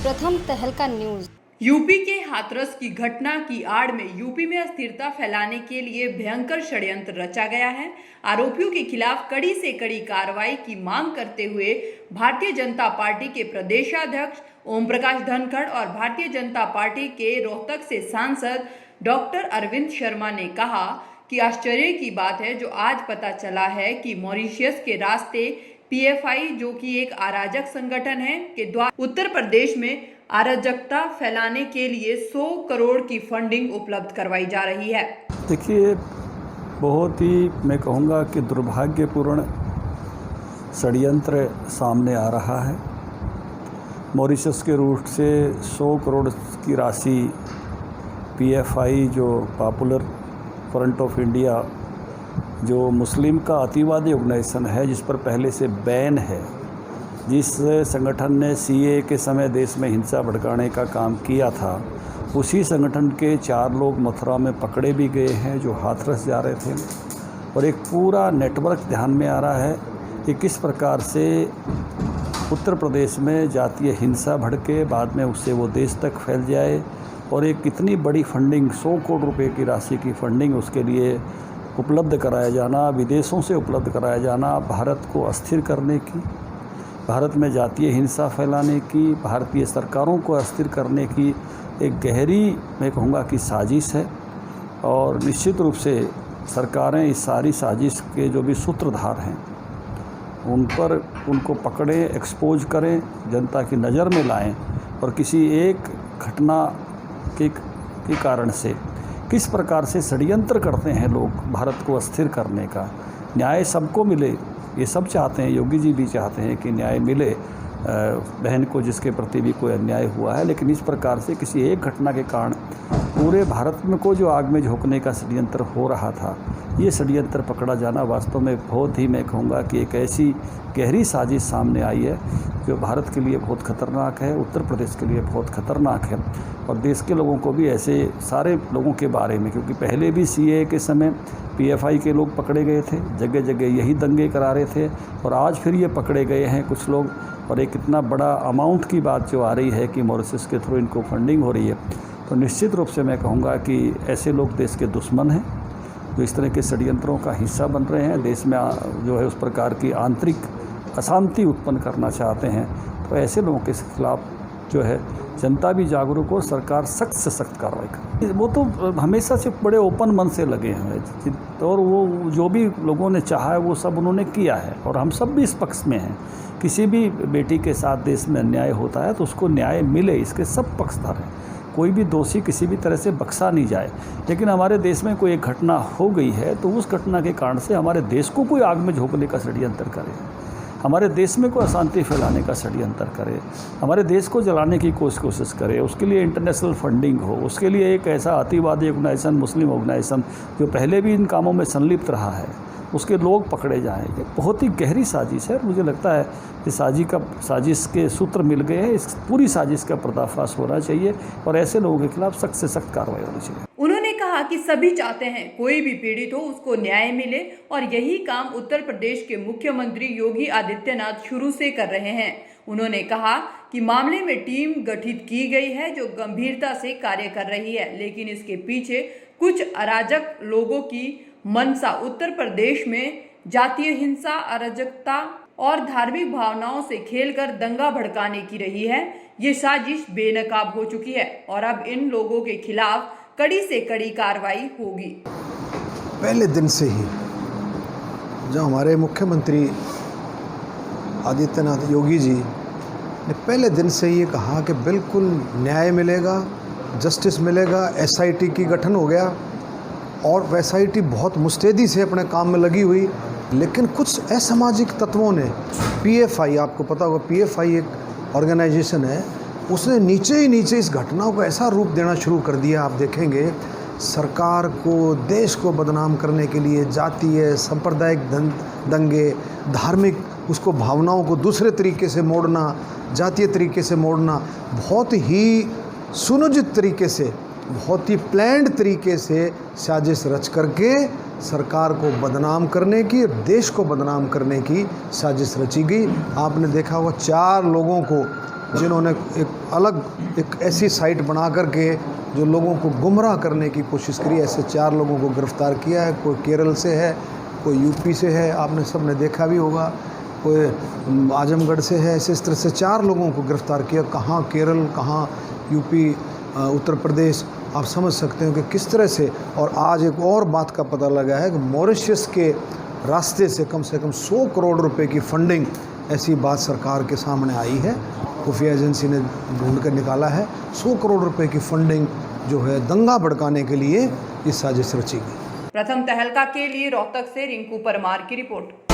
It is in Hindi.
प्रथम तहलका न्यूज। यूपी के हाथरस की घटना की आड़ में यूपी में अस्थिरता फैलाने के लिए भयंकर षड्यंत्र रचा गया है। आरोपियों के खिलाफ कड़ी से कड़ी कार्रवाई की मांग करते हुए भारतीय जनता पार्टी के प्रदेशाध्यक्ष ओम प्रकाश धनखड़ और भारतीय जनता पार्टी के रोहतक से सांसद डॉक्टर अरविंद शर्मा ने कहा कि आश्चर्य की बात है जो आज पता चला है कि मॉरिशस के रास्ते पीएफआई, जो कि एक अराजक संगठन है, के द्वारा उत्तर प्रदेश में अराजकता फैलाने के लिए 100 करोड़ की फंडिंग उपलब्ध करवाई जा रही है। देखिए, बहुत ही मैं कहूँगा कि दुर्भाग्यपूर्ण षड्यंत्र सामने आ रहा है। मॉरिशस के रूट से 100 करोड़ की राशि पीएफआई, जो पॉपुलर फ्रंट ऑफ इंडिया, जो मुस्लिम का अतिवादी ऑर्गेनाइजेशन है, जिस पर पहले से बैन है, जिस संगठन ने सीए के समय देश में हिंसा भड़काने का काम किया था, उसी संगठन के 4 लोग मथुरा में पकड़े भी गए हैं जो हाथरस जा रहे थे। और एक पूरा नेटवर्क ध्यान में आ रहा है कि किस प्रकार से उत्तर प्रदेश में जातीय हिंसा भड़के, बाद में उससे वो देश तक फैल जाए और एक इतनी बड़ी फंडिंग, 100 करोड़ रुपए की राशि की फंडिंग उसके लिए उपलब्ध कराया जाना, विदेशों से उपलब्ध कराया जाना, भारत को अस्थिर करने की, भारत में जातीय हिंसा फैलाने की, भारतीय सरकारों को अस्थिर करने की एक गहरी, मैं कहूँगा कि साजिश है। और निश्चित रूप से सरकारें इस सारी साजिश के जो भी सूत्रधार हैं उन पर उनको पकड़ें, एक्सपोज करें, जनता की नज़र में लाएं और किसी एक घटना के कारण से किस प्रकार से षड्यंत्र करते हैं लोग भारत को अस्थिर करने का। न्याय सबको मिले, ये सब चाहते हैं, योगी जी भी चाहते हैं कि न्याय मिले बहन को जिसके प्रति भी कोई अन्याय हुआ है, लेकिन इस प्रकार से किसी एक घटना के कारण पूरे भारत में को जो आग में झोंकने का षड्यंत्र हो रहा था, ये षड्यंत्र पकड़ा जाना वास्तव में बहुत ही, मैं कहूँगा कि एक ऐसी गहरी साजिश सामने आई है जो भारत के लिए बहुत ख़तरनाक है, उत्तर प्रदेश के लिए बहुत ख़तरनाक है और देश के लोगों को भी, ऐसे सारे लोगों के बारे में, क्योंकि पहले भी सीए के समय पीएफआई के लोग पकड़े गए थे, जगह जगह यही दंगे करा रहे थे और आज फिर ये पकड़े गए हैं कुछ लोग। और एक इतना बड़ा अमाउंट की बात जो आ रही है कि मॉरिशस के थ्रू इनको फंडिंग हो रही है, तो निश्चित रूप से मैं कहूँगा कि ऐसे लोग देश के दुश्मन हैं जो इस तरह के षड्यंत्रों का हिस्सा बन रहे हैं, देश में जो है उस प्रकार की आंतरिक अशांति उत्पन्न करना चाहते हैं। तो ऐसे लोगों के खिलाफ जो है जनता भी जागरूक हो, सरकार सख्त से सख्त कार्रवाई करे। वो तो हमेशा से बड़े ओपन मन से लगे हैं और वो जो भी लोगों ने चाहा है वो सब उन्होंने किया है और हम सब भी इस पक्ष में हैं। किसी भी बेटी के साथ देश में अन्याय होता है तो उसको न्याय मिले, इसके सब पक्षधर हैं। कोई भी दोषी किसी भी तरह से बख्शा नहीं जाए। लेकिन हमारे देश में कोई एक घटना हो गई है तो उस घटना के कारण से हमारे देश को कोई आग में झोंकने का षड्यंत्र करे, हमारे देश में कोई अशांति फैलाने का षड्यंत्र करे, हमारे देश को जलाने की कोशिश करे, उसके लिए इंटरनेशनल फंडिंग हो, उसके लिए एक ऐसा अतिवादी ऑर्गेनाइजेशन, मुस्लिम ऑर्गेनाइजेशन जो पहले भी इन कामों में संलिप्त रहा है, उसके लोग पकड़े जाएंगे। बहुत ही गहरी साजिश है। मुझे लगता है कि साजिश के सूत्र मिल गए हैं। इस पूरी साजिश का पर्दाफाश होना चाहिए और ऐसे लोगों के खिलाफ सख्त से सख्त कार्रवाई होनी चाहिए। उन्होंने कहा कि सभी चाहते हैं कोई भी पीड़ित हो उसको न्याय मिले और यही काम उत्तर प्रदेश के मुख्यमंत्री योगी आदित्यनाथ शुरू से कर रहे हैं। उन्होंने कहा कि मामले में टीम गठित की गई है जो गंभीरता से कार्य कर रही है, लेकिन इसके पीछे कुछ अराजक लोगों की मंशा उत्तर प्रदेश में जातीय हिंसा, अराजकता और धार्मिक भावनाओं से खेलकर दंगा भड़काने की रही है। ये साजिश बेनकाब हो चुकी है और अब इन लोगों के खिलाफ कड़ी से कड़ी कार्रवाई होगी। पहले दिन से ही जो हमारे मुख्यमंत्री आदित्यनाथ योगी जी ने पहले दिन से ये कहा कि बिल्कुल न्याय मिलेगा, जस्टिस मिलेगा, एसआईटी की गठन हो गया और एसआईटी बहुत मुस्तैदी से अपने काम में लगी हुई। लेकिन कुछ असामाजिक तत्वों ने, पीएफआई, आपको पता होगा पीएफआई एक ऑर्गेनाइजेशन है, उसने नीचे ही नीचे इस घटना को ऐसा रूप देना शुरू कर दिया। आप देखेंगे सरकार को, देश को बदनाम करने के लिए जातीय सांप्रदायिक दंगे, धार्मिक उसको भावनाओं को दूसरे तरीके से मोड़ना, जातीय तरीके से मोड़ना, बहुत ही सुनियोजित तरीके से बहुत ही प्लान्ड तरीके से साजिश रच करके सरकार को बदनाम करने की, देश को बदनाम करने की साजिश रची गई। आपने देखा होगा 4 लोगों को जिन्होंने एक ऐसी साइट बना करके जो लोगों को गुमराह करने की कोशिश करी, ऐसे 4 लोगों को गिरफ़्तार किया है। कोई केरल से है, कोई यूपी से है, आपने सब ने देखा भी होगा, कोई आजमगढ़ से है। इस तरह से 4 लोगों को गिरफ़्तार किया। कहाँ केरल, कहाँ यूपी, उत्तर प्रदेश, आप समझ सकते हो कि किस तरह से। और आज एक और बात का पता लगा है कि मॉरिशस के रास्ते से कम 100 करोड़ रुपए की फंडिंग, ऐसी बात सरकार के सामने आई है, खुफिया एजेंसी ने ढूंढ कर निकाला है। 100 करोड़ रुपए की फंडिंग जो है दंगा भड़काने के लिए इस साजिश रची गई। प्रथम तहलका के लिए रोहतक से रिंकू परमार की रिपोर्ट।